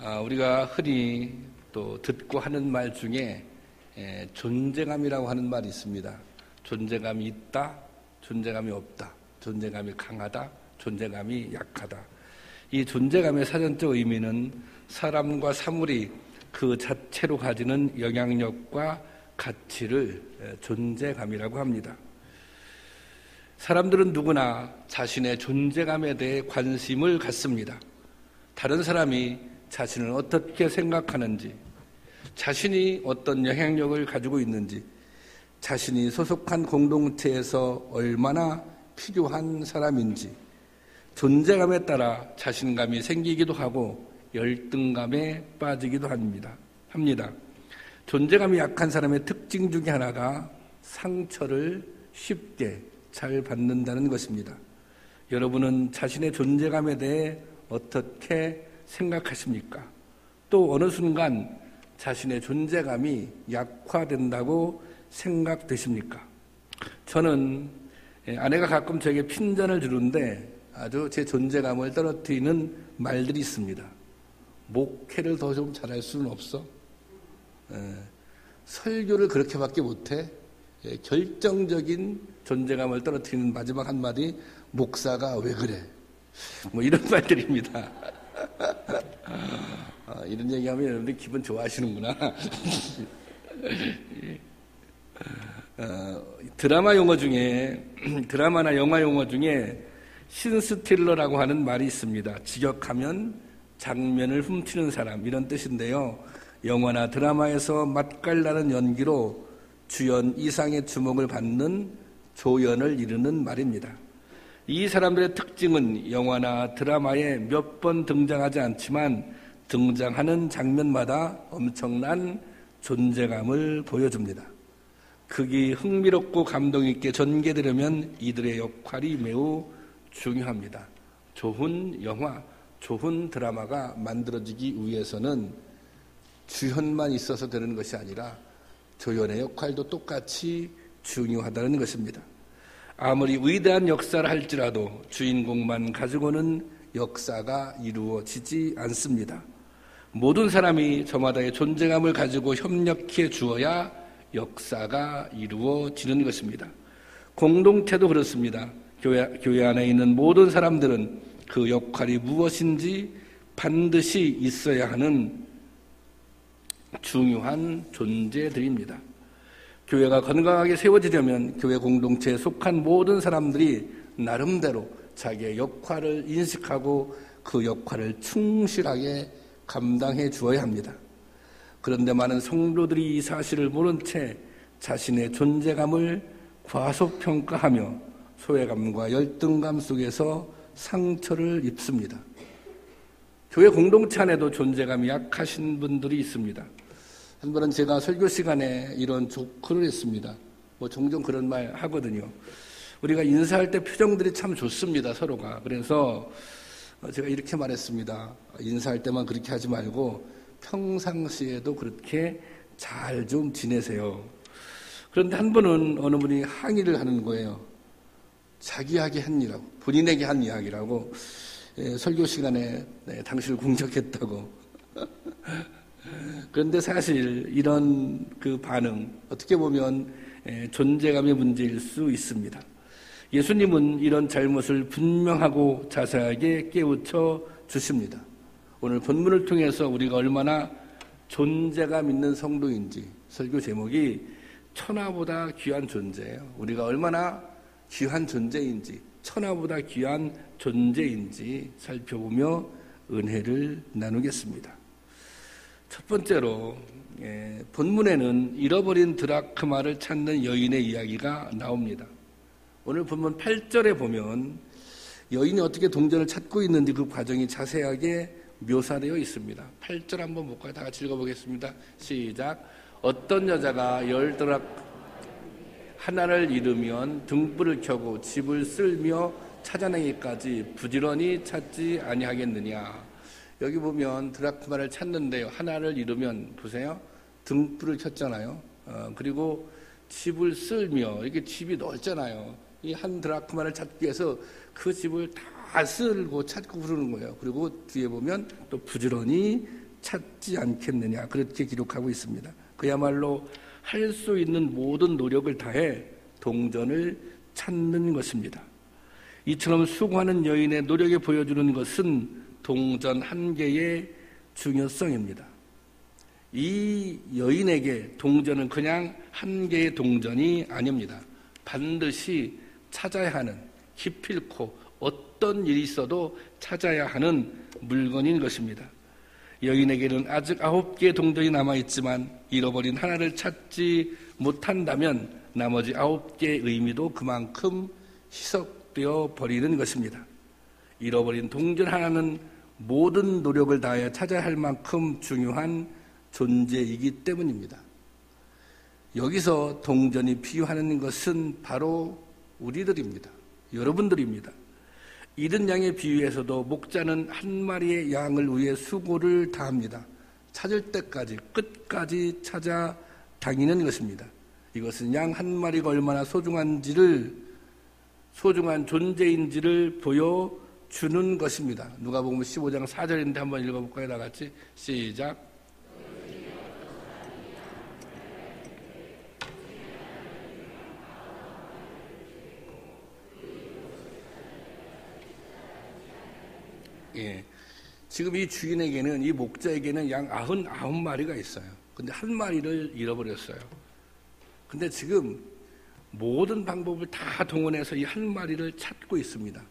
우리가 흔히 또 듣고 하는 말 중에 존재감이라고 하는 말이 있습니다. 존재감이 있다, 존재감이 없다, 존재감이 강하다, 존재감이 약하다. 이 존재감의 사전적 의미는 사람과 사물이 그 자체로 가지는 영향력과 가치를 존재감이라고 합니다. 사람들은 누구나 자신의 존재감에 대해 관심을 갖습니다. 다른 사람이 자신을 어떻게 생각하는지, 자신이 어떤 영향력을 가지고 있는지, 자신이 소속한 공동체에서 얼마나 필요한 사람인지, 존재감에 따라 자신감이 생기기도 하고 열등감에 빠지기도 합니다. 존재감이 약한 사람의 특징 중에 하나가 상처를 쉽게 잘 받는다는 것입니다. 여러분은 자신의 존재감에 대해 어떻게 생각하십니까? 또 어느 순간 자신의 존재감이 약화된다고 생각되십니까? 저는 아내가 가끔 저에게 핀잔을 주는데 아주 제 존재감을 떨어뜨리는 말들이 있습니다. 목회를 더 좀 잘할 수는 없어? 설교를 그렇게밖에 못해? 결정적인 존재감을 떨어뜨리는 마지막 한마디, 목사가 왜 그래? 뭐 이런 말들입니다. 이런 얘기하면 여러분들 기분 좋아하시는구나. 드라마나 영화 용어 중에 신스틸러라고 하는 말이 있습니다. 직역하면 장면을 훔치는 사람, 이런 뜻인데요. 영화나 드라마에서 맛깔나는 연기로 주연 이상의 주목을 받는 조연을 이루는 말입니다. 이 사람들의 특징은 영화나 드라마에 몇 번 등장하지 않지만 등장하는 장면마다 엄청난 존재감을 보여줍니다. 극이 흥미롭고 감동 있게 전개되려면 이들의 역할이 매우 중요합니다. 좋은 영화, 좋은 드라마가 만들어지기 위해서는 주연만 있어서 되는 것이 아니라 조연의 역할도 똑같이 중요하다는 것입니다. 아무리 위대한 역사를 할지라도 주인공만 가지고는 역사가 이루어지지 않습니다. 모든 사람이 저마다의 존재감을 가지고 협력해 주어야 역사가 이루어지는 것입니다. 공동체도 그렇습니다. 교회 안에 있는 모든 사람들은 그 역할이 무엇인지 반드시 있어야 하는 중요한 존재들입니다. 교회가 건강하게 세워지려면 교회 공동체에 속한 모든 사람들이 나름대로 자기의 역할을 인식하고 그 역할을 충실하게 감당해 주어야 합니다. 그런데 많은 성도들이 이 사실을 모른 채 자신의 존재감을 과소평가하며 소외감과 열등감 속에서 상처를 입습니다. 교회 공동체 안에도 존재감이 약하신 분들이 있습니다. 한 번은 제가 설교 시간에 이런 조크를 했습니다. 종종 그런 말 하거든요. 우리가 인사할 때 표정들이 참 좋습니다, 서로가. 그래서 제가 이렇게 말했습니다. 인사할 때만 그렇게 하지 말고 평상시에도 그렇게 잘 좀 지내세요. 그런데 한 번은 어느 분이 항의를 하는 거예요. 자기에게 한 일이라고, 본인에게 한 이야기라고 설교 시간에 당신을 공격했다고. 그런데 사실 이런 그 반응, 어떻게 보면 존재감의 문제일 수 있습니다. 예수님은 이런 잘못을 분명하고 자세하게 깨우쳐 주십니다. 오늘 본문을 통해서 우리가 얼마나 존재감 있는 성도인지, 설교 제목이 천하보다 귀한 존재예요. 우리가 얼마나 귀한 존재인지, 천하보다 귀한 존재인지 살펴보며 은혜를 나누겠습니다. 첫 번째로 본문에는 잃어버린 드라크마를 찾는 여인의 이야기가 나옵니다. 오늘 본문 8절에 보면 여인이 어떻게 동전을 찾고 있는지 그 과정이 자세하게 묘사되어 있습니다. 8절 한번 볼까요? 다 같이 읽어보겠습니다. 시작. 어떤 여자가 10드락 하나를 잃으면 등불을 켜고 집을 쓸며 찾아내기까지 부지런히 찾지 아니하겠느냐. 여기 보면 드라크마를 찾는데요. 하나를 잃으면 보세요. 등불을 켰잖아요. 그리고 집을 쓸며, 이게 집이 넓잖아요. 이 한 드라크마를 찾기 위해서 그 집을 다 쓸고 찾고 그러는 거예요. 그리고 뒤에 보면 또 부지런히 찾지 않겠느냐, 그렇게 기록하고 있습니다. 그야말로 할 수 있는 모든 노력을 다해 동전을 찾는 것입니다. 이처럼 수고하는 여인의 노력에 보여주는 것은 동전 한 개의 중요성입니다. 이 여인에게 동전은 그냥 한 개의 동전이 아닙니다. 반드시 찾아야 하는, 기필코 어떤 일이 있어도 찾아야 하는 물건인 것입니다. 여인에게는 아직 9개의 동전이 남아있지만 잃어버린 하나를 찾지 못한다면 나머지 9개의 의미도 그만큼 희석되어 버리는 것입니다. 잃어버린 동전 하나는 모든 노력을 다해 찾아야 할 만큼 중요한 존재이기 때문입니다. 여기서 동전이 필요한 것은 바로 우리들입니다. 여러분들입니다. 잃은 양의 비유에서도 목자는 한 마리의 양을 위해 수고를 다합니다. 찾을 때까지 끝까지 찾아 다니는 것입니다. 이것은 양 한 마리가 얼마나 소중한 존재인지를 보여주는 것입니다. 누가복음 15장 4절인데 한번 읽어볼까요? 다 같이 시작. 예, 지금 이 주인에게는, 이 목자에게는 양 99마리가 있어요. 근데 한 마리를 잃어버렸어요. 근데 지금 모든 방법을 다 동원해서 이 한 마리를 찾고 있습니다.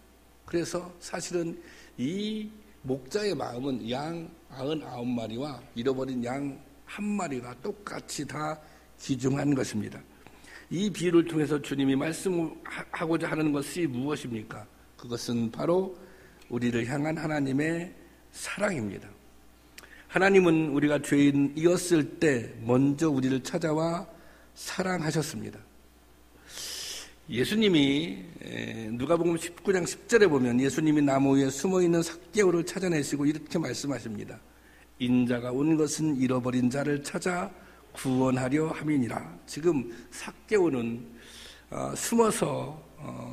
그래서 사실은 이 목자의 마음은 양 99마리와 잃어버린 양 한 마리가 똑같이 다 귀중한 것입니다. 이 비유를 통해서 주님이 말씀하고자 하는 것이 무엇입니까? 그것은 바로 우리를 향한 하나님의 사랑입니다. 하나님은 우리가 죄인이었을 때 먼저 우리를 찾아와 사랑하셨습니다. 예수님이 누가복음 19장 10절에 보면 예수님이 나무 위에 숨어있는 삭개오를 찾아내시고 이렇게 말씀하십니다. 인자가 온 것은 잃어버린 자를 찾아 구원하려 함이니라. 지금 삭개오는 숨어서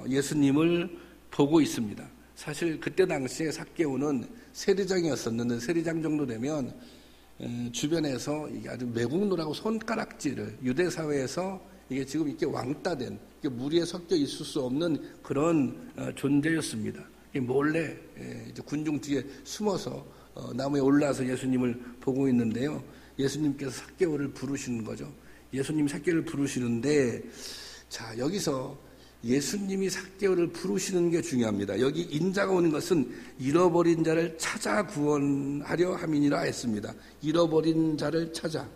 예수님을 보고 있습니다. 사실 그때 당시에 삭개오는 세리장이었었는데 세리장 정도 되면 주변에서 이게 아주 매국노라고 손가락질을, 유대 사회에서 이게 지금 이렇게 왕따된, 이게 무리에 섞여 있을 수 없는 그런 존재였습니다. 몰래 이제 군중 뒤에 숨어서 나무에 올라서 예수님을 보고 있는데요. 예수님께서 삭개오를 부르시는 거죠. 예수님이 삭개오를 부르시는데, 자, 여기서 예수님이 삭개오를 부르시는 게 중요합니다. 여기 인자가 오는 것은 잃어버린 자를 찾아 구원하려 함이니라 했습니다. 잃어버린 자를 찾아.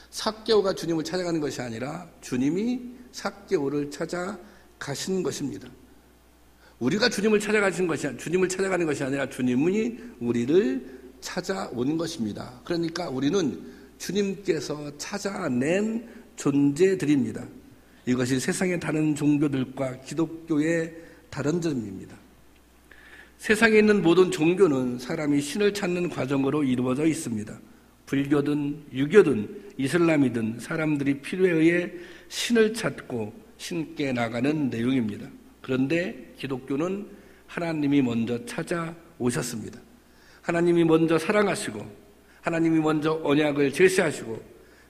삭개오가 주님을 찾아가는 것이 아니라 주님이 삭개오를 찾아 가신 것입니다. 우리가 주님을 찾아가는 것이 아니라 주님이 우리를 찾아온 것입니다. 그러니까 우리는 주님께서 찾아낸 존재들입니다. 이것이 세상의 다른 종교들과 기독교의 다른 점입니다. 세상에 있는 모든 종교는 사람이 신을 찾는 과정으로 이루어져 있습니다. 불교든 유교든 이슬람이든 사람들이 필요에 의해 신을 찾고 신께 나가는 내용입니다. 그런데 기독교는 하나님이 먼저 찾아오셨습니다. 하나님이 먼저 사랑하시고 하나님이 먼저 언약을 제시하시고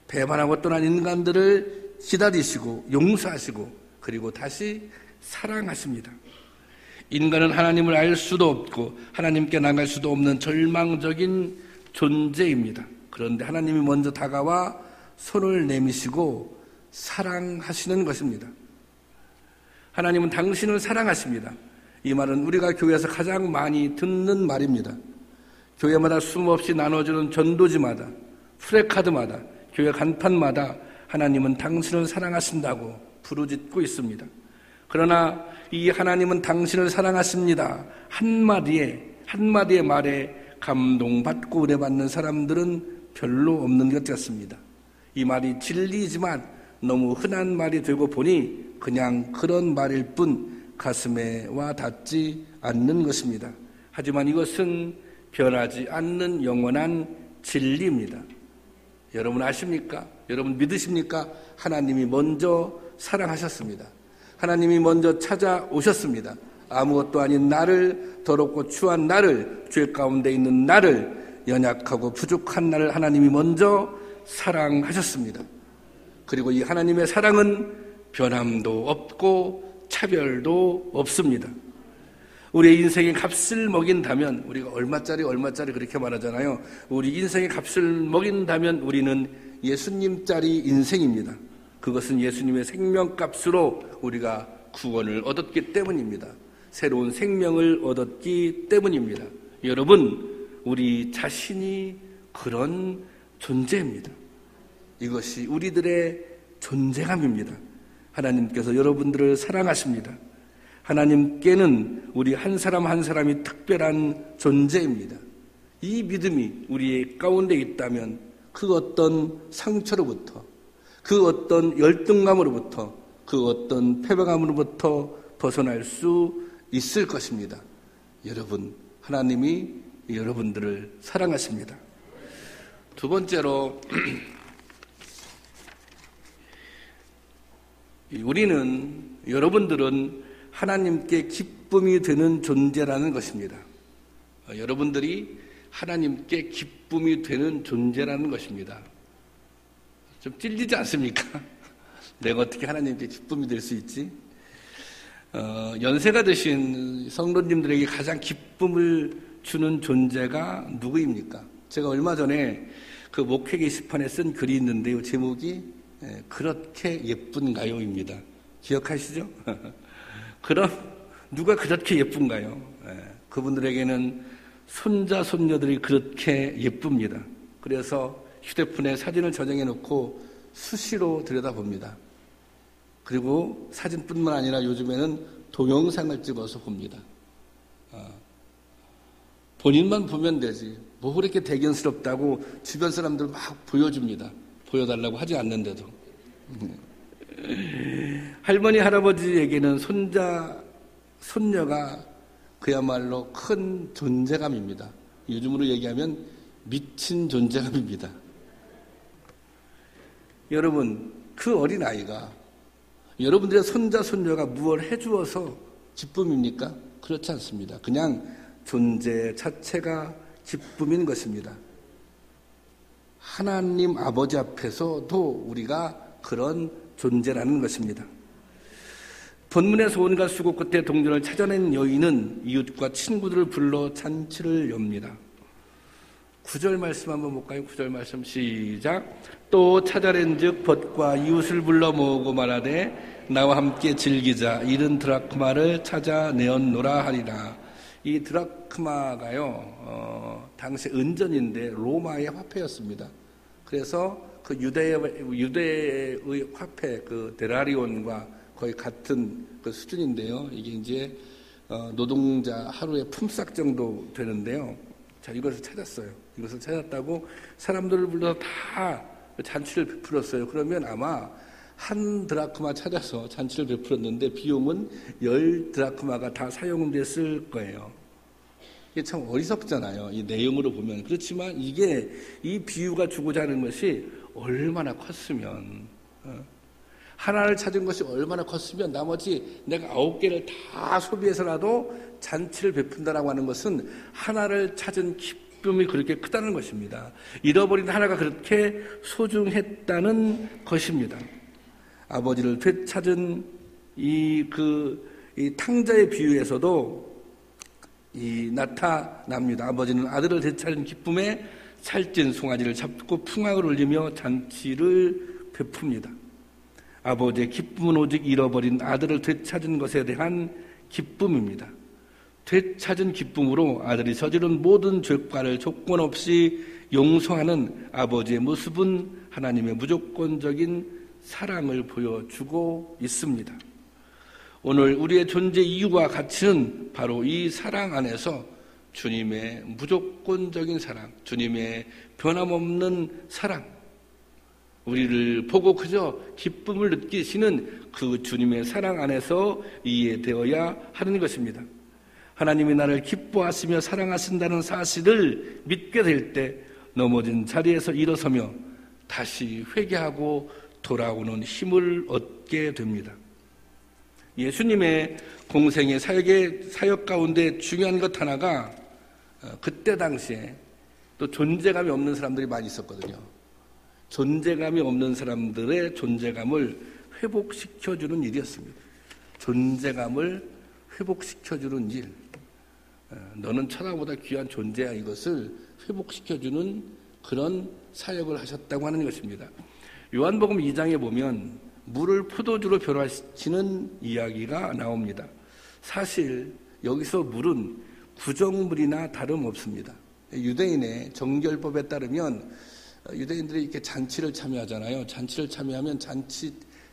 배반하고 떠난 인간들을 기다리시고 용서하시고 그리고 다시 사랑하십니다. 인간은 하나님을 알 수도 없고 하나님께 나갈 수도 없는 절망적인 존재입니다. 그런데 하나님이 먼저 다가와 손을 내미시고 사랑하시는 것입니다. 하나님은 당신을 사랑하십니다. 이 말은 우리가 교회에서 가장 많이 듣는 말입니다. 교회마다 숨없이 나눠주는 전도지마다, 프레카드마다, 교회 간판마다 하나님은 당신을 사랑하신다고 부르짖고 있습니다. 그러나 이 하나님은 당신을 사랑하십니다 한마디의 말에 감동받고 은혜받는 사람들은 별로 없는 것 같습니다. 이 말이 진리이지만 너무 흔한 말이 되고 보니 그냥 그런 말일 뿐 가슴에 와 닿지 않는 것입니다. 하지만 이것은 변하지 않는 영원한 진리입니다. 여러분 아십니까? 여러분 믿으십니까? 하나님이 먼저 사랑하셨습니다. 하나님이 먼저 찾아오셨습니다. 아무것도 아닌 나를, 더럽고 추한 나를, 죄 가운데 있는 나를 연약하고 부족한 나를 하나님이 먼저 사랑하셨습니다. 그리고 이 하나님의 사랑은 변함도 없고 차별도 없습니다. 우리의 인생의 값을 먹인다면, 우리가 얼마짜리 그렇게 말하잖아요. 우리 인생의 값을 먹인다면 우리는 예수님짜리 인생입니다. 그것은 예수님의 생명값으로 우리가 구원을 얻었기 때문입니다. 새로운 생명을 얻었기 때문입니다. 여러분, 우리 자신이 그런 존재입니다. 이것이 우리들의 존재감입니다. 하나님께서 여러분들을 사랑하십니다. 하나님께는 우리 한 사람 한 사람이 특별한 존재입니다. 이 믿음이 우리 가운데 있다면 그 어떤 상처로부터, 그 어떤 열등감으로부터, 그 어떤 패배감으로부터 벗어날 수 있을 것입니다. 여러분, 하나님이 여러분들을 사랑하십니다. 두 번째로, 여러분들은 하나님께 기쁨이 되는 존재라는 것입니다. 여러분들이 하나님께 기쁨이 되는 존재라는 것입니다. 좀 찔리지 않습니까? 내가 어떻게 하나님께 기쁨이 될 수 있지? 연세가 드신 성도님들에게 가장 기쁨을 주는 존재가 누구입니까? 제가 얼마 전에 그 목회 게시판에 쓴 글이 있는데요. 제목이 그렇게 예쁜가요입니다. 기억하시죠? 그럼 누가 그렇게 예쁜가요? 그분들에게는 손자, 손녀들이 그렇게 예쁩니다. 그래서 휴대폰에 사진을 저장해 놓고 수시로 들여다봅니다. 그리고 사진뿐만 아니라 요즘에는 동영상을 찍어서 봅니다. 본인만 보면 되지. 뭐 그렇게 대견스럽다고 주변 사람들 막 보여줍니다. 보여달라고 하지 않는데도. 할머니, 할아버지에게는 손자, 손녀가 그야말로 큰 존재감입니다. 요즘으로 얘기하면 미친 존재감입니다. 여러분, 그 어린아이가 여러분들의 손자, 손녀가 무엇을 해주어서 기쁨입니까? 그렇지 않습니다. 그냥 존재 자체가 기쁨인 것입니다. 하나님 아버지 앞에서도 우리가 그런 존재라는 것입니다. 본문에서 온갖 수고 끝에 동전을 찾아낸 여인은 이웃과 친구들을 불러 잔치를 엽니다. 9절 말씀 한번 볼까요? 9절 말씀 시작. 또 찾아낸즉 벗과 이웃을 불러 모으고 말하되 나와 함께 즐기자. 이른 드라크마를 찾아내었노라 하리라. 이 드라크마가요, 당시 은전인데 로마의 화폐였습니다. 그래서 그 유대의 화폐, 그 데나리온과 거의 같은 그 수준인데요. 이게 이제 노동자 하루에 품삯 정도 되는데요. 자, 이것을 찾았어요. 이것을 찾았다고 사람들을 불러서 다 잔치를 베풀었어요. 그러면 아마 한 드라크마 찾아서 잔치를 베풀었는데 비용은 10드라크마가 다 사용됐을 거예요. 이게 참 어리석잖아요. 이 내용으로 보면. 그렇지만 이게 이 비유가 주고자 하는 것이 얼마나 컸으면, 하나를 찾은 것이 얼마나 컸으면 나머지 내가 9개를 다 소비해서라도 잔치를 베푼다라고 하는 것은 하나를 찾은 기쁨이 그렇게 크다는 것입니다. 잃어버린 하나가 그렇게 소중했다는 것입니다. 아버지를 되찾은 이 탕자의 비유에서도 나타납니다. 아버지는 아들을 되찾은 기쁨에 살찐 송아지를 잡고 풍악을 울리며 잔치를 베풉니다. 아버지의 기쁨은 오직 잃어버린 아들을 되찾은 것에 대한 기쁨입니다. 되찾은 기쁨으로 아들이 저지른 모든 죄과를 조건 없이 용서하는 아버지의 모습은 하나님의 무조건적인 사랑을 보여주고 있습니다. 오늘 우리의 존재 이유와 가치는 바로 이 사랑 안에서 주님의 무조건적인 사랑, 주님의 변함없는 사랑, 우리를 보고 그저 기쁨을 느끼시는 그 주님의 사랑 안에서 이해되어야 하는 것입니다. 하나님이 나를 기뻐하시며 사랑하신다는 사실을 믿게 될 때 넘어진 자리에서 일어서며 다시 회개하고 돌아오는 힘을 얻게 됩니다. 예수님의 공생의 사역 가운데 중요한 것 하나가 그때 당시에 또 존재감이 없는 사람들이 많이 있었거든요. 존재감이 없는 사람들의 존재감을 회복시켜주는 일이었습니다. 존재감을 회복시켜주는 일. 너는 천하보다 귀한 존재야, 이것을 회복시켜주는 그런 사역을 하셨다고 하는 것입니다. 요한복음 2장에 보면 물을 포도주로 변화시키는 이야기가 나옵니다. 사실 여기서 물은 구정물이나 다름없습니다. 유대인의 정결법에 따르면 유대인들이 이렇게 잔치를 참여하잖아요. 잔치를 참여하면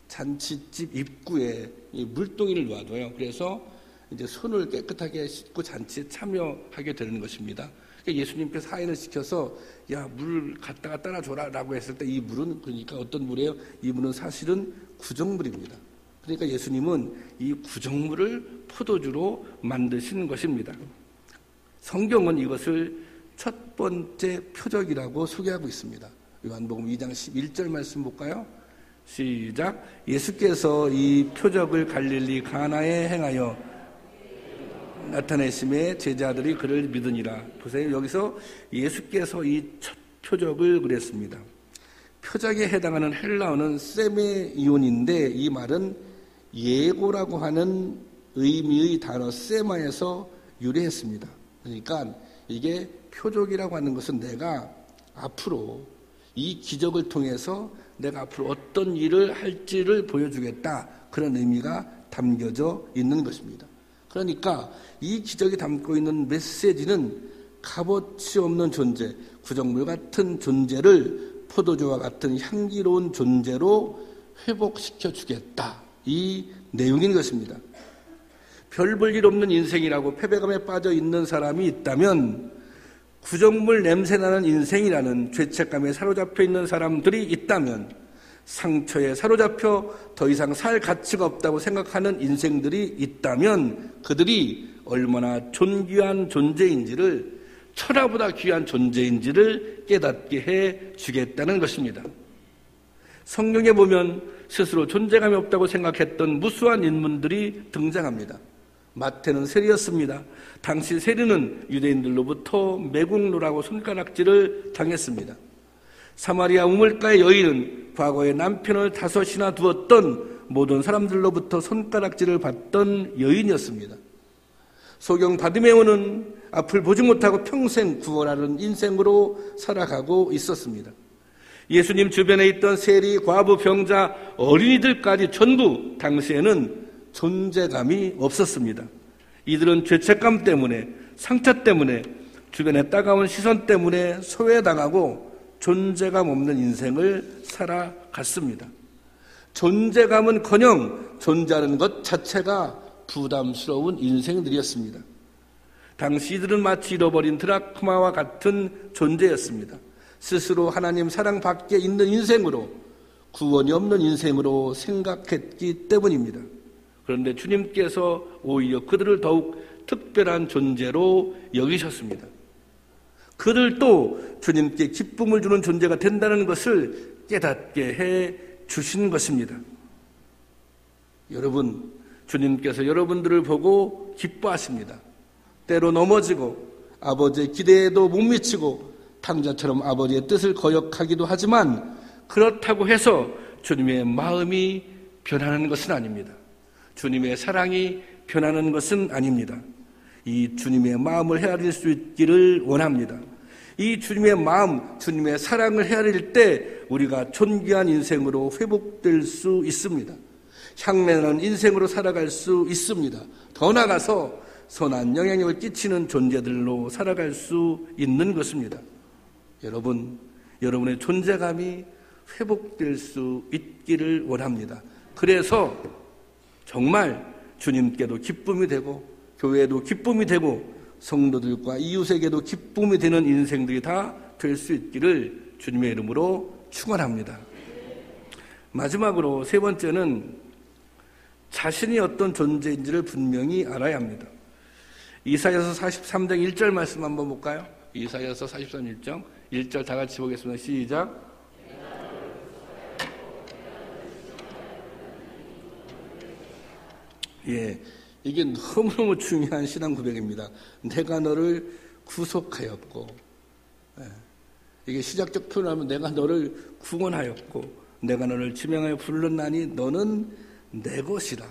잔치집 입구에 물동이를 놔둬요. 그래서 이제 손을 깨끗하게 씻고 잔치에 참여하게 되는 것입니다. 예수님께서 하인을 시켜서 야, 물 갖다가 따라줘라 라고 했을 때 이 물은 그러니까 어떤 물이에요? 이 물은 사실은 구정물입니다. 그러니까 예수님은 이 구정물을 포도주로 만드신 것입니다. 성경은 이것을 첫 번째 표적이라고 소개하고 있습니다. 요한복음 2장 11절 말씀 볼까요? 시작. 예수께서 이 표적을 갈릴리 가나에 행하여 나타내심에 제자들이 그를 믿으니라. 보세요. 여기서 예수께서 이 첫 표적을 그랬습니다. 표적에 해당하는 헬라어는 세메이온인데 이 말은 예고라고 하는 의미의 단어 세마에서 유래했습니다. 그러니까 이게 표적이라고 하는 것은 내가 앞으로 이 기적을 통해서 내가 앞으로 어떤 일을 할지를 보여주겠다, 그런 의미가 담겨져 있는 것입니다. 그러니까 이 기적이 담고 있는 메시지는 값어치 없는 존재, 구정물 같은 존재를 포도주와 같은 향기로운 존재로 회복시켜 주겠다, 이 내용인 것입니다. 별 볼 일 없는 인생이라고 패배감에 빠져 있는 사람이 있다면, 구정물 냄새나는 인생이라는 죄책감에 사로잡혀 있는 사람들이 있다면, 상처에 사로잡혀 더 이상 살 가치가 없다고 생각하는 인생들이 있다면, 그들이 얼마나 존귀한 존재인지를, 천하보다 귀한 존재인지를 깨닫게 해 주겠다는 것입니다. 성경에 보면 스스로 존재감이 없다고 생각했던 무수한 인물들이 등장합니다. 마태는 세리였습니다. 당시 세리는 유대인들로부터 매국노라고 손가락질을 당했습니다. 사마리아 우물가의 여인은 과거에 남편을 5이나 두었던 모든 사람들로부터 손가락질을 받던 여인이었습니다. 소경 바디메오는 앞을 보지 못하고 평생 구원하는 인생으로 살아가고 있었습니다. 예수님 주변에 있던 세리, 과부, 병자, 어린이들까지 전부 당시에는 존재감이 없었습니다. 이들은 죄책감 때문에, 상처 때문에, 주변의 따가운 시선 때문에 소외당하고 존재감 없는 인생을 살아갔습니다. 존재감은커녕 존재하는 것 자체가 부담스러운 인생들이었습니다. 당시 이들은 마치 잃어버린 드라크마와 같은 존재였습니다. 스스로 하나님 사랑 밖에 있는 인생으로, 구원이 없는 인생으로 생각했기 때문입니다. 그런데 주님께서 오히려 그들을 더욱 특별한 존재로 여기셨습니다. 그들도 주님께 기쁨을 주는 존재가 된다는 것을 깨닫게 해 주신 것입니다. 여러분, 주님께서 여러분들을 보고 기뻐하십니다. 때로 넘어지고 아버지의 기대에도 못 미치고 탕자처럼 아버지의 뜻을 거역하기도 하지만, 그렇다고 해서 주님의 마음이 변하는 것은 아닙니다. 주님의 사랑이 변하는 것은 아닙니다. 이 주님의 마음을 헤아릴 수 있기를 원합니다. 이 주님의 마음, 주님의 사랑을 헤아릴 때 우리가 존귀한 인생으로 회복될 수 있습니다. 향내나는 인생으로 살아갈 수 있습니다. 더 나아가서 선한 영향력을 끼치는 존재들로 살아갈 수 있는 것입니다. 여러분, 여러분의 존재감이 회복될 수 있기를 원합니다. 그래서 정말 주님께도 기쁨이 되고, 교회에도 기쁨이 되고, 성도들과 이웃에게도 기쁨이 되는 인생들이 다 될 수 있기를 주님의 이름으로 축원합니다. 마지막으로 세 번째는 자신이 어떤 존재인지를 분명히 알아야 합니다. 이사야서 43장 1절 말씀 한번 볼까요? 이사야서 43장 1절 다 같이 보겠습니다. 시작. 예, 이게 너무너무 중요한 신앙 고백입니다. 내가 너를 구속하였고 이게 시작적 표현하면 내가 너를 구원하였고 내가 너를 지명하여 불렀나니 너는 내 것이라.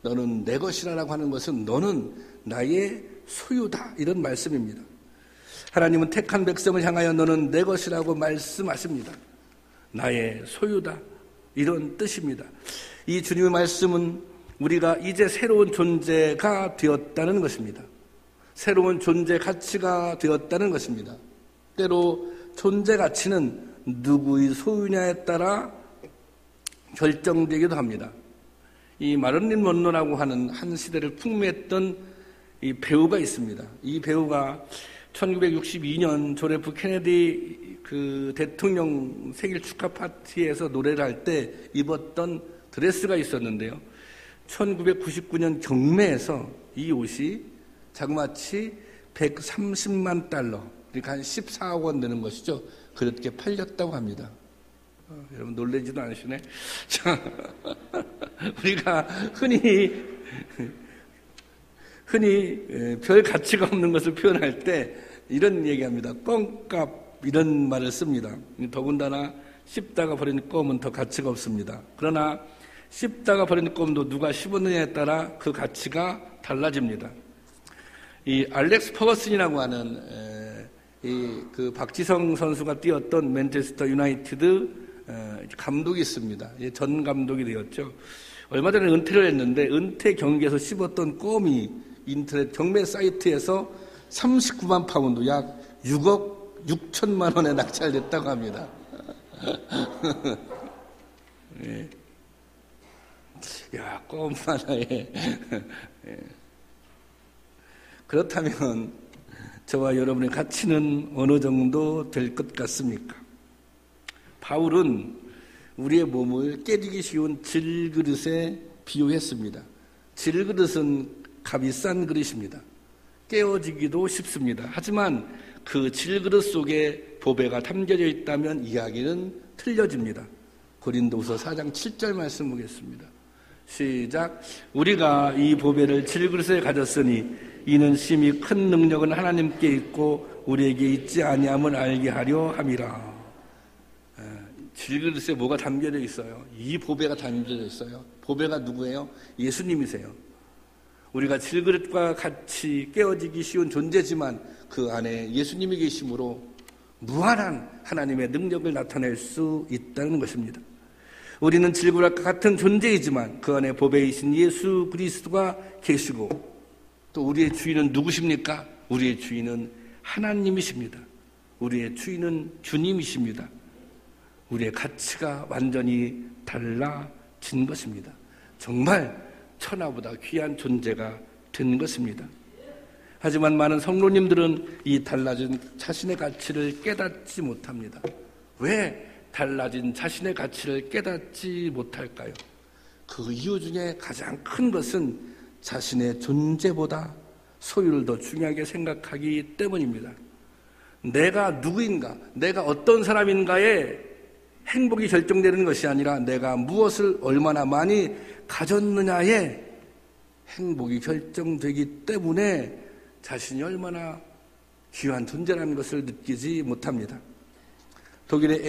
너는 내 것이라라고 하는 것은 너는 나의 소유다, 이런 말씀입니다. 하나님은 택한 백성을 향하여 너는 내 것이라고 말씀하십니다. 나의 소유다, 이런 뜻입니다. 이 주님의 말씀은 우리가 이제 새로운 존재가 되었다는 것입니다. 새로운 존재 가치가 되었다는 것입니다. 때로 존재 가치는 누구의 소유냐에 따라 결정되기도 합니다. 이 마릴린 먼로라고 하는 한 시대를 풍미했던 이 배우가 있습니다. 이 배우가 1962년 존 F 케네디 그 대통령 생일 축하 파티에서 노래를 할 때 입었던 드레스가 있었는데요. 1999년 경매에서 이 옷이 자그마치 130만 달러, 그러니까 한 14억 원 되는 것이죠. 그렇게 팔렸다고 합니다. 여러분 놀라지도 않으시네. 자, 우리가 흔히 별 가치가 없는 것을 표현할 때 이런 얘기합니다. 껌값, 이런 말을 씁니다. 더군다나 씹다가 버린 껌은 더 가치가 없습니다. 그러나 씹다가 버린 껌도 누가 씹었느냐에 따라 그 가치가 달라집니다. 이 알렉스 퍼거슨이라고 하는 그 박지성 선수가 뛰었던 맨체스터 유나이티드 감독이 있습니다. 전 감독이 되었죠. 얼마 전에 은퇴를 했는데 은퇴 경기에서 씹었던 껌이 인터넷 경매 사이트에서 39만 파운드, 약 6억 6천만 원에 낙찰됐다고 합니다. 예. 야, 껌 하나에. 예. 그렇다면 저와 여러분의 가치는 어느 정도 될 것 같습니까? 바울은 우리의 몸을 깨지기 쉬운 질그릇에 비유했습니다. 질그릇은 값이 싼 그릇입니다. 깨어지기도 쉽습니다. 하지만 그 질그릇 속에 보배가 담겨져 있다면 이야기는 틀려집니다. 고린도후서 4장 7절 말씀 보겠습니다. 시작. 우리가 이 보배를 질그릇에 가졌으니 이는 심히 큰 능력은 하나님께 있고 우리에게 있지 아니함을 알게 하려 함이라. 질그릇에 뭐가 담겨져 있어요? 이 보배가 담겨져 있어요. 보배가 누구예요? 예수님이세요. 우리가 질그릇과 같이 깨어지기 쉬운 존재지만 그 안에 예수님이 계심으로 무한한 하나님의 능력을 나타낼 수 있다는 것입니다. 우리는 질그릇과 같은 존재이지만 그 안에 보배이신 예수 그리스도가 계시고 또 우리의 주인은 누구십니까? 우리의 주인은 하나님이십니다. 우리의 주인은 주님이십니다. 우리의 가치가 완전히 달라진 것입니다. 정말 천하보다 귀한 존재가 된 것입니다. 하지만 많은 성도님들은 이 달라진 자신의 가치를 깨닫지 못합니다. 왜 달라진 자신의 가치를 깨닫지 못할까요? 그 이유 중에 가장 큰 것은 자신의 존재보다 소유를 더 중요하게 생각하기 때문입니다. 내가 누구인가, 내가 어떤 사람인가에 행복이 결정되는 것이 아니라 내가 무엇을 얼마나 많이 가졌느냐에 행복이 결정되기 때문에 자신이 얼마나 귀한 존재라는 것을 느끼지 못합니다. 독일의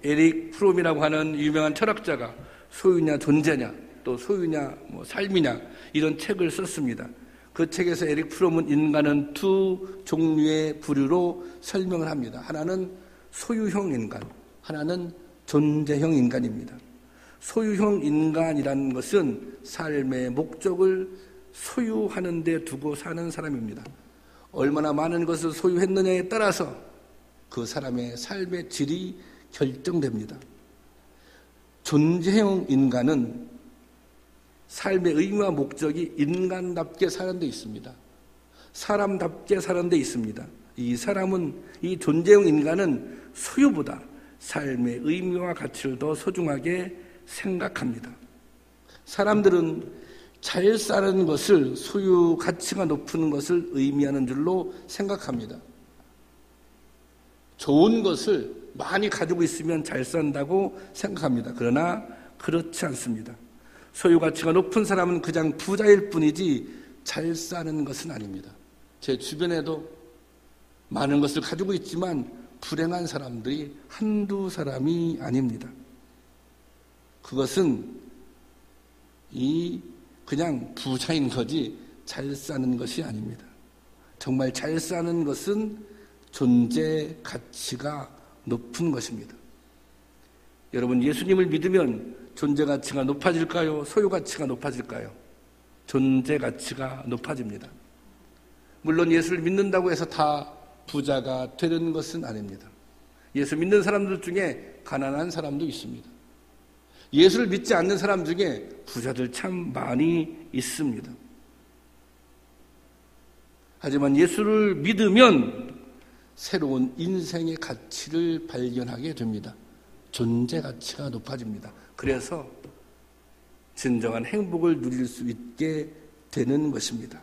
에릭 프롬이라고 하는 유명한 철학자가 소유냐 존재냐 또 소유냐 삶이냐 이런 책을 썼습니다. 그 책에서 에릭 프롬은 인간은 두 종류의 부류로 설명을 합니다. 하나는 소유형 인간, 하나는 존재형 인간입니다. 소유형 인간이라는 것은 삶의 목적을 소유하는 데 두고 사는 사람입니다. 얼마나 많은 것을 소유했느냐에 따라서 그 사람의 삶의 질이 결정됩니다. 존재형 인간은 삶의 의미와 목적이 인간답게 사는 데 있습니다. 사람답게 사는 데 있습니다. 이 존재형 인간은 소유보다 삶의 의미와 가치를 더 소중하게 생각합니다. 사람들은 잘 사는 것을 소유 가치가 높은 것을 의미하는 줄로 생각합니다. 좋은 것을 많이 가지고 있으면 잘 산다고 생각합니다. 그러나 그렇지 않습니다. 소유 가치가 높은 사람은 그냥 부자일 뿐이지 잘 사는 것은 아닙니다. 제 주변에도 많은 것을 가지고 있지만 불행한 사람들이 한두 사람이 아닙니다. 그것은 그냥 부자인 거지 잘 사는 것이 아닙니다. 정말 잘 사는 것은 존재 가치가 높은 것입니다. 여러분, 예수님을 믿으면 존재 가치가 높아질까요? 소유 가치가 높아질까요? 존재 가치가 높아집니다. 물론 예수를 믿는다고 해서 다 부자가 되는 것은 아닙니다. 예수 믿는 사람들 중에 가난한 사람도 있습니다. 예수를 믿지 않는 사람 중에 부자들 참 많이 있습니다. 하지만 예수를 믿으면 새로운 인생의 가치를 발견하게 됩니다. 존재 가치가 높아집니다. 그래서 진정한 행복을 누릴 수 있게 되는 것입니다.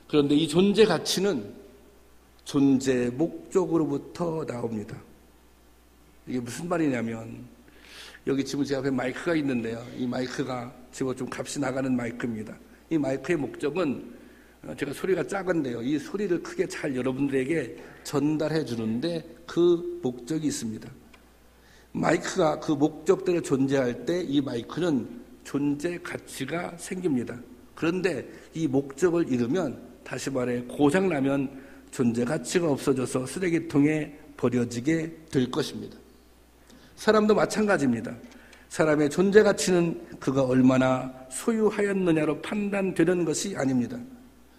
그런데 이 존재 가치는 존재 목적으로부터 나옵니다. 이게 무슨 말이냐면, 여기 지금 제 앞에 마이크가 있는데요. 이 마이크가 지금 좀 값이 나가는 마이크입니다. 이 마이크의 목적은, 제가 소리가 작은데요, 이 소리를 크게 잘 여러분들에게 전달해 주는데 그 목적이 있습니다. 마이크가 그 목적대로 존재할 때 이 마이크는 존재 가치가 생깁니다. 그런데 이 목적을 잃으면, 다시 말해 고장나면 존재 가치가 없어져서 쓰레기통에 버려지게 될 것입니다. 사람도 마찬가지입니다. 사람의 존재 가치는 그가 얼마나 소유하였느냐로 판단되는 것이 아닙니다.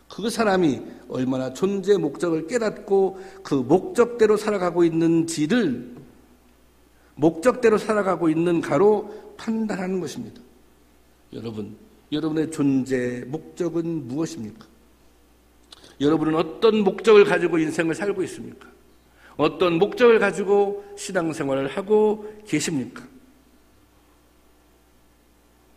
그 사람이 얼마나 존재 목적을 깨닫고 그 목적대로 살아가고 있는지를 목적대로 살아가고 있는가로 판단하는 것입니다. 여러분, 여러분의 존재 목적은 무엇입니까? 여러분은 어떤 목적을 가지고 인생을 살고 있습니까? 어떤 목적을 가지고 신앙생활을 하고 계십니까?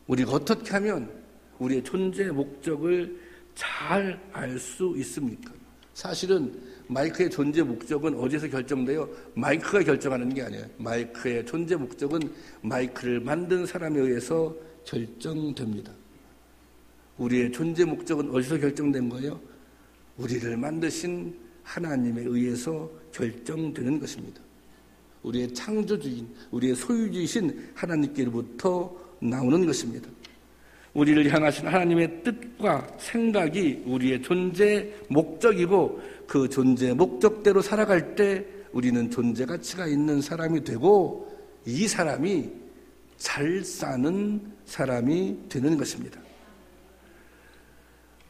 우리가 어떻게 하면 우리의 존재 목적을 잘 알 수 있습니까? 사실은 마이크의 존재 목적은 어디서 결정돼요? 마이크가 결정하는 게 아니에요. 마이크의 존재 목적은 마이크를 만든 사람에 의해서 결정됩니다. 우리의 존재 목적은 어디서 결정된 거예요? 우리를 만드신 하나님에 의해서 결정되는 것입니다. 우리의 창조주인, 우리의 소유주이신 하나님께로부터 나오는 것입니다. 우리를 향하신 하나님의 뜻과 생각이 우리의 존재 목적이고, 그 존재 목적대로 살아갈 때 우리는 존재 가치가 있는 사람이 되고, 이 사람이 잘 사는 사람이 되는 것입니다.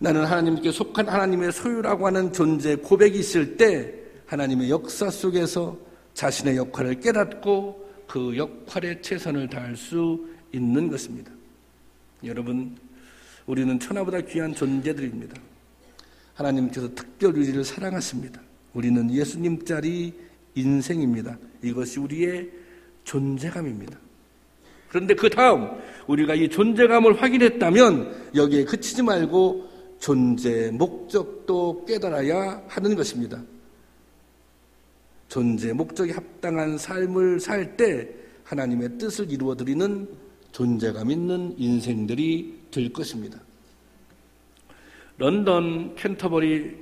나는 하나님께 속한 하나님의 소유라고 하는 존재 고백이 있을 때 하나님의 역사 속에서 자신의 역할을 깨닫고 그 역할에 최선을 다할 수 있는 것입니다. 여러분, 우리는 천하보다 귀한 존재들입니다. 하나님께서 특별 우리를 사랑하십니다. 우리는 예수님짜리 인생입니다. 이것이 우리의 존재감입니다. 그런데 그 다음 우리가 이 존재감을 확인했다면 여기에 그치지 말고 존재 목적도 깨달아야 하는 것입니다. 존재 목적에 합당한 삶을 살 때 하나님의 뜻을 이루어드리는 존재감 있는 인생들이 될 것입니다. 런던 캔터버리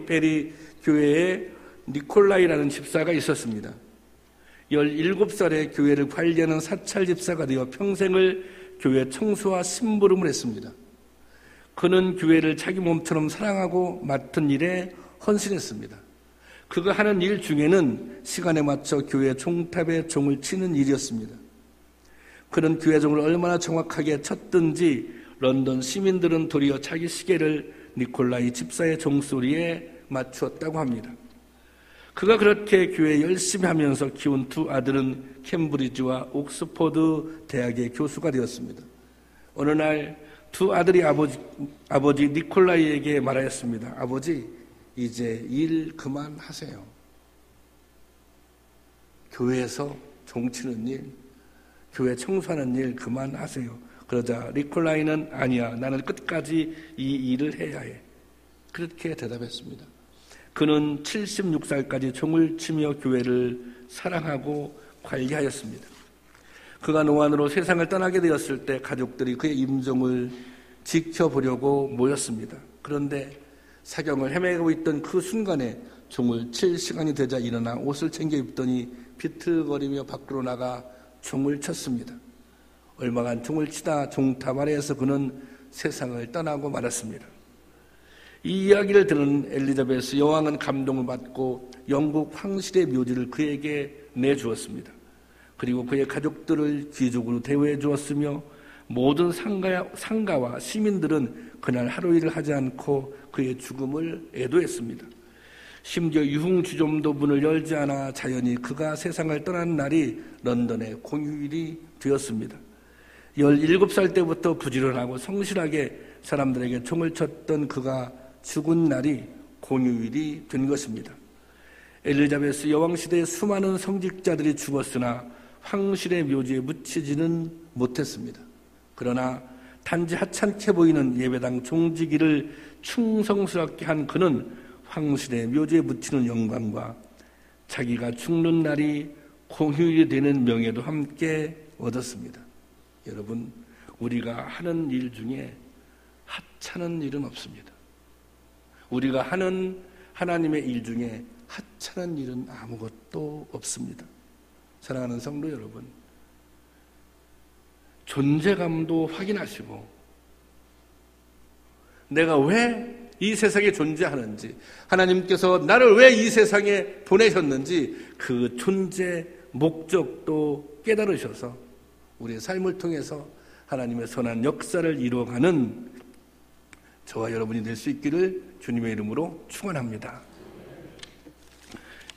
베리 교회에 니콜라이라는 집사가 있었습니다. 17살에 교회를 관리하는 사찰 집사가 되어 평생을 교회 청소와 심부름을 했습니다. 그는 교회를 자기 몸처럼 사랑하고 맡은 일에 헌신했습니다. 그가 하는 일 중에는 시간에 맞춰 교회 종탑에 종을 치는 일이었습니다. 그는 교회 종을 얼마나 정확하게 쳤든지 런던 시민들은 도리어 자기 시계를 니콜라이 집사의 종소리에 맞추었다고 합니다. 그가 그렇게 교회 열심히 하면서 키운 두 아들은 캠브리지와 옥스포드 대학의 교수가 되었습니다. 어느 날 두 아들이 아버지 니콜라이에게 말하였습니다. 아버지, 이제 일 그만하세요. 교회에서 종치는 일, 교회 청소하는 일 그만하세요. 그러자 니콜라이는 아니야, 나는 끝까지 이 일을 해야 해. 그렇게 대답했습니다. 그는 76살까지 종을 치며 교회를 사랑하고 관리하였습니다. 그가 노안으로 세상을 떠나게 되었을 때 가족들이 그의 임종을 지켜보려고 모였습니다. 그런데 사경을 헤매고 있던 그 순간에 종을 칠 시간이 되자 일어나 옷을 챙겨 입더니 비틀거리며 밖으로 나가 종을 쳤습니다. 얼마간 종을 치다 종탑 아래에서 그는 세상을 떠나고 말았습니다. 이 이야기를 들은 엘리자베스 여왕은 감동을 받고 영국 황실의 묘지를 그에게 내주었습니다. 그리고 그의 가족들을 귀족으로 대우해 주었으며 모든 상가와 시민들은 그날 하루 일을 하지 않고 그의 죽음을 애도했습니다. 심지어 유흥주점도 문을 열지 않아 자연히 그가 세상을 떠난 날이 런던의 공휴일이 되었습니다. 17살 때부터 부지런하고 성실하게 사람들에게 총을 쳤던 그가 죽은 날이 공휴일이 된 것입니다. 엘리자베스 여왕 시대의 수많은 성직자들이 죽었으나 황실의 묘지에 묻히지는 못했습니다. 그러나 단지 하찮게 보이는 예배당 종지기를 충성스럽게 한 그는 황실의 묘지에 묻히는 영광과 자기가 죽는 날이 공휴일이 되는 명예도 함께 얻었습니다. 여러분, 우리가 하는 일 중에 하찮은 일은 없습니다. 우리가 하는 하나님의 일 중에 하찮은 일은 아무것도 없습니다. 사랑하는 성도 여러분, 존재감도 확인하시고 내가 왜 이 세상에 존재하는지, 하나님께서 나를 왜 이 세상에 보내셨는지 그 존재 목적도 깨달으셔서 우리의 삶을 통해서 하나님의 선한 역사를 이루어가는 저와 여러분이 될 수 있기를 주님의 이름으로 축원합니다.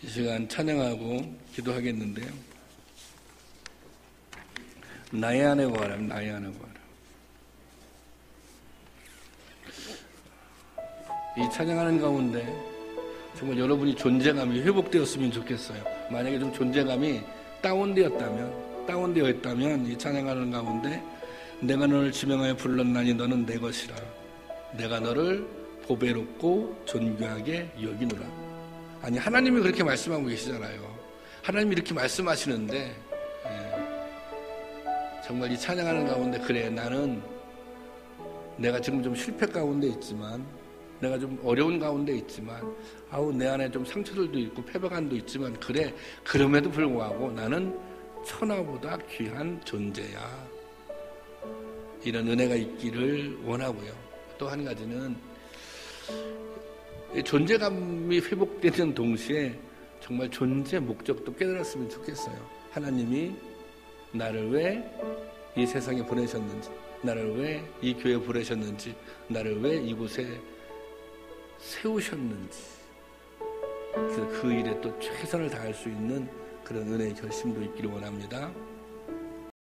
이 시간 찬양하고 기도하겠는데요. 나의 안에 거하라, 나의 안에 거하라. 이 찬양하는 가운데 정말 여러분이 존재감이 회복되었으면 좋겠어요. 만약에 좀 존재감이 다운되어 있다면 이 찬양하는 가운데 내가 너를 지명하여 불렀나니 너는 내 것이라. 내가 너를 보배롭고 존귀하게 여기노라. 아니, 하나님이 그렇게 말씀하고 계시잖아요. 하나님이 이렇게 말씀하시는데 정말 이 찬양하는 가운데 그래, 나는 내가 지금 좀 실패 가운데 있지만, 내가 좀 어려운 가운데 있지만, 내 안에 좀 상처들도 있고 패배감도 있지만, 그래, 그럼에도 불구하고 나는 천하보다 귀한 존재야. 이런 은혜가 있기를 원하고요. 또 한 가지는 존재감이 회복되는 동시에 정말 존재 목적도 깨달았으면 좋겠어요. 하나님이 나를 왜 이 세상에 보내셨는지, 나를 왜 이 교회에 보내셨는지, 나를 왜 이곳에 세우셨는지, 그래서 그 일에 또 최선을 다할 수 있는 그런 은혜의 결심도 있기를 원합니다.